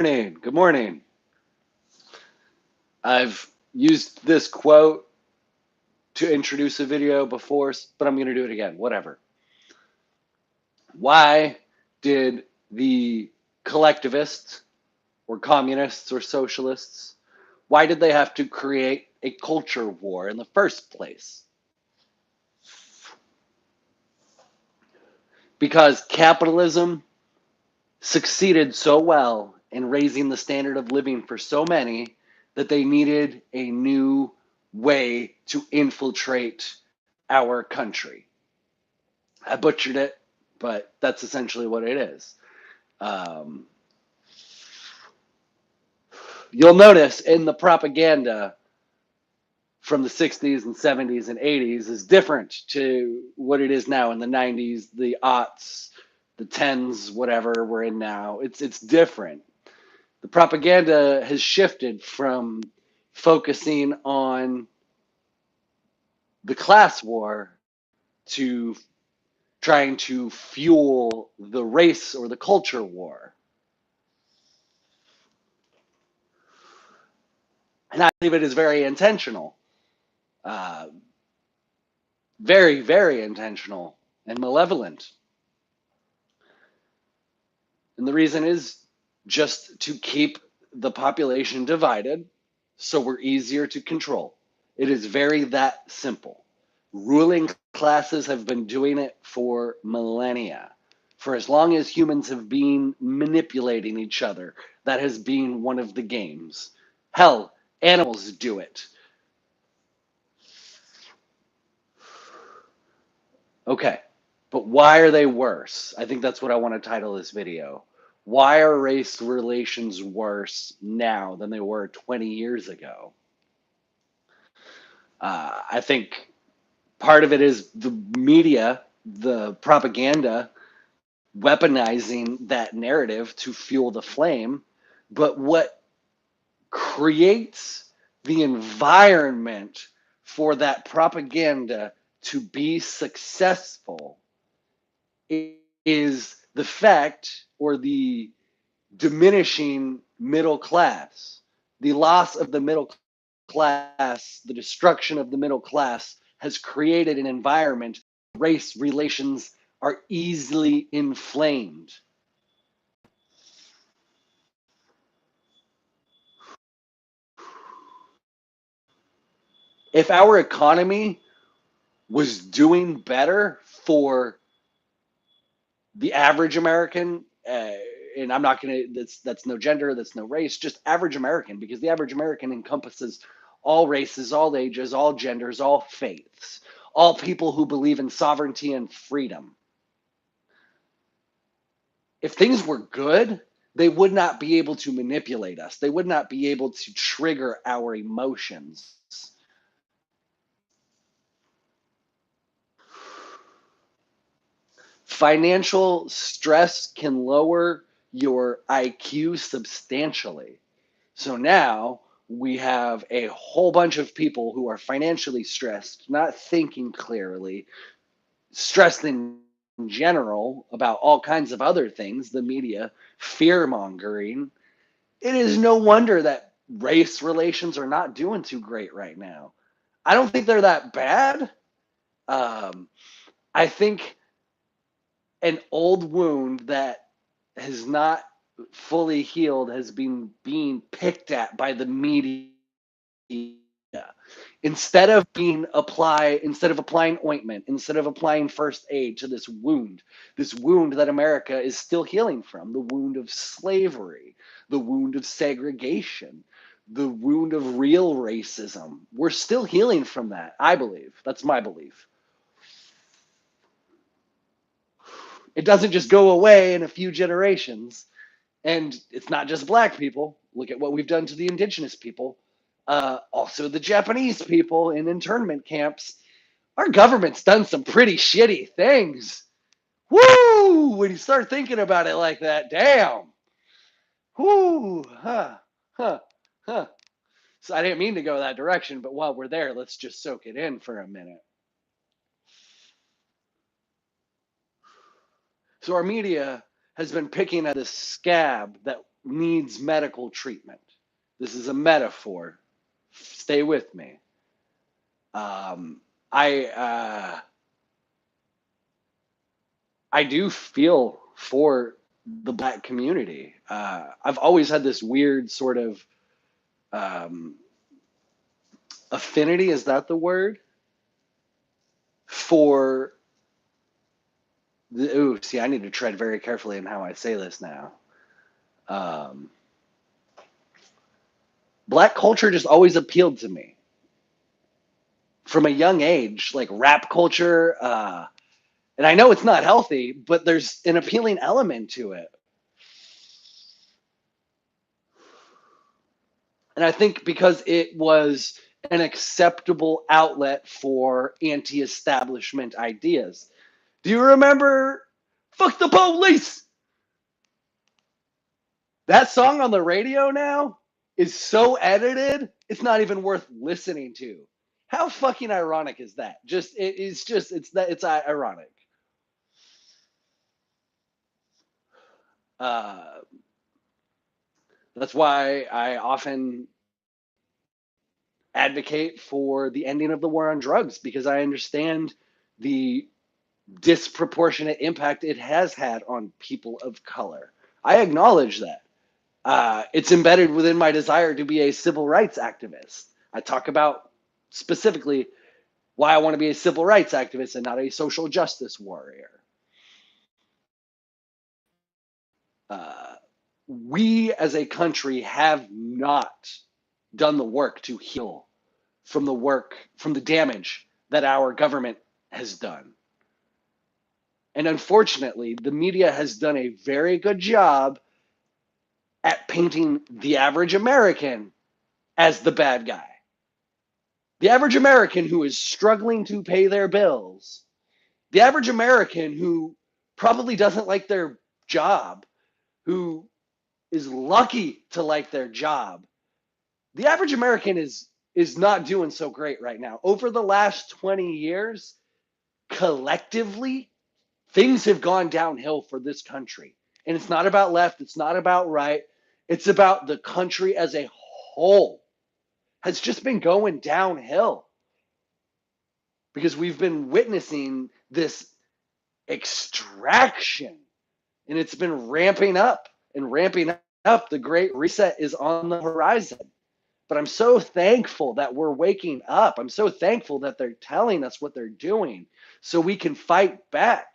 Morning. Good morning. I've used this quote to introduce a video before, but I'm going to do it again. Whatever. Why did the collectivists or communists or socialists, why did they have to create a culture war in the first place? Because capitalism succeeded so well in raising the standard of living for so many that they needed a new way to infiltrate our country. I butchered it, but that's essentially what it is. Um, you'll notice in the propaganda from the 60s and 70s and 80s is different to what it is now in the 90s, the aughts, the tens, whatever we're in now. It's different. The propaganda has shifted from focusing on the class war to trying to fuel the race or the culture war. And I believe it is very intentional, uh, very, very intentional and malevolent. And the reason is just to keep the population divided so we're easier to control. It is very that simple. Ruling classes have been doing it for millennia. For as long as humans have been manipulating each other, that has been one of the games. Hell, animals do it. Okay, but why are they worse? I think that's what I want to title this video. Why are race relations worse now than they were 20 years ago? I think part of it is the media, the propaganda, weaponizing that narrative to fuel the flame. But what creates the environment for that propaganda to be successful is the fact or the diminishing middle class. The loss of the middle class, the destruction of the middle class has created an environment where race relations are easily inflamed. If our economy was doing better for the average American, and I'm not going to, that's no gender, that's no race, just average American, because the average American encompasses all races, all ages, all genders, all faiths, all people who believe in sovereignty and freedom. If things were good, they would not be able to manipulate us. They would not be able to trigger our emotions. Financial stress can lower your IQ substantially. So now we have a whole bunch of people who are financially stressed, not thinking clearly, stressed in general about all kinds of other things, the media, fear mongering. It is no wonder that race relations are not doing too great right now. I don't think they're that bad. Um, I think an old wound that has not fully healed has been being picked at by the media. Instead of applying ointment, instead of applying first aid to this wound that America is still healing from, the wound of slavery, the wound of segregation, the wound of real racism. We're still healing from that, I believe. That's my belief. It doesn't just go away in a few generations. And it's not just black people. Look at what we've done to the indigenous people. Also, the Japanese people in internment camps. Our government's done some pretty shitty things. Woo! When you start thinking about it like that, damn. Woo! Huh. Huh. Huh. So I didn't mean to go that direction, but while we're there, let's just soak it in for a minute. So our media has been picking at this scab that needs medical treatment. This is a metaphor. Stay with me. Um, I I do feel for the Black community. I've always had this weird sort of um, affinity. Is that the word? For ooh, see, I need to tread very carefully in how I say this now. Um, Black culture just always appealed to me from a young age, like rap culture. And I know it's not healthy, but there's an appealing element to it. And I think because it was an acceptable outlet for anti establishment ideas. Do you remember Fuck the Police? That song on the radio now is so edited, it's not even worth listening to. How fucking ironic is that? It's ironic. Uh, that's why I often advocate for the ending of the war on drugs, because I understand the disproportionate impact it has had on people of color. I acknowledge that. It's embedded within my desire to be a civil rights activist. I talk about specifically why I want to be a civil rights activist and not a social justice warrior. Uh, we as a country have not done the work to heal from the damage that our government has done. And unfortunately, the media has done a very good job at painting the average American as the bad guy. The average American who is struggling to pay their bills, the average American who probably doesn't like their job, who is lucky to like their job. The average American is not doing so great right now. Over the last 20 years, collectively, things have gone downhill for this country. And it's not about left, it's not about right. It's about the country as a whole has just been going downhill because we've been witnessing this extraction, and it's been ramping up and ramping up. The Great Reset is on the horizon. But I'm so thankful that we're waking up. I'm so thankful that they're telling us what they're doing so we can fight back.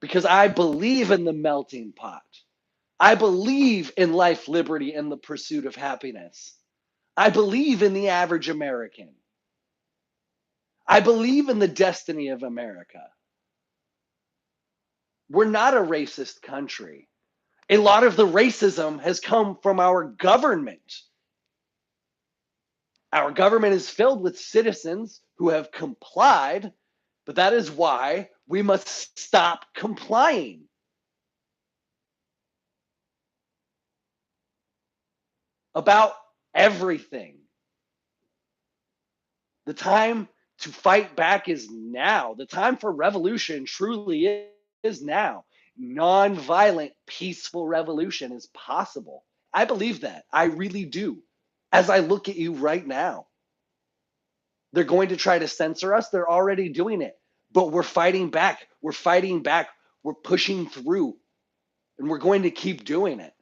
Because I believe in the melting pot. I believe in life, liberty, and the pursuit of happiness. I believe in the average American. I believe in the destiny of America. We're not a racist country. A lot of the racism has come from our government. Our government is filled with citizens who have complied, but that is why we must stop complying. About everything. The time to fight back is now. The time for revolution truly is now. Nonviolent, peaceful revolution is possible. I believe that. I really do. As I look at you right now, they're going to try to censor us. They're already doing it. But we're fighting back. We're fighting back. We're pushing through. And we're going to keep doing it.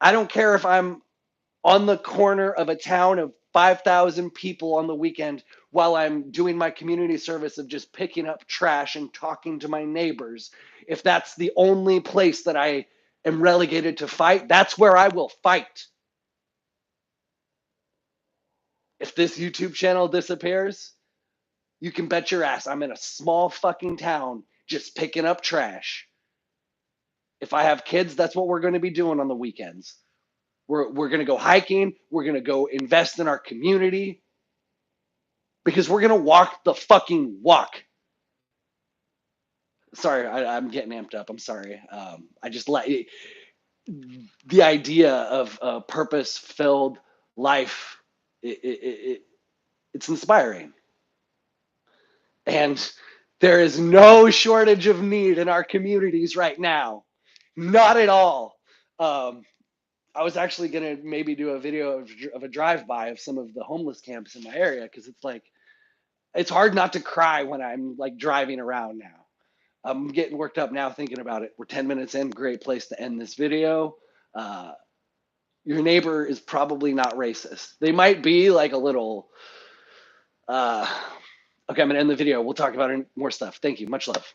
I don't care if I'm on the corner of a town of 5,000 people on the weekend while I'm doing my community service of just picking up trash and talking to my neighbors. If that's the only place that I am relegated to fight, that's where I will fight. If this YouTube channel disappears, you can bet your ass I'm in a small fucking town just picking up trash. If I have kids, that's what we're going to be doing on the weekends. We're going to go hiking. We're going to go invest in our community because we're going to walk the fucking walk. Sorry, I'm getting amped up. I'm sorry. I just like the idea of a purpose-filled life. It's inspiring. And there is no shortage of need in our communities right now. Not at all. Um, I was actually gonna maybe do a video of a drive-by of some of the homeless camps in my area because it's like it's hard not to cry when I'm like driving around now. I'm getting worked up now thinking about it. We're 10 minutes in. Great place to end this video. Uh, your neighbor is probably not racist. They might be like a little. Uh, okay, I'm gonna end the video. We'll talk about more stuff. Thank you. Much love.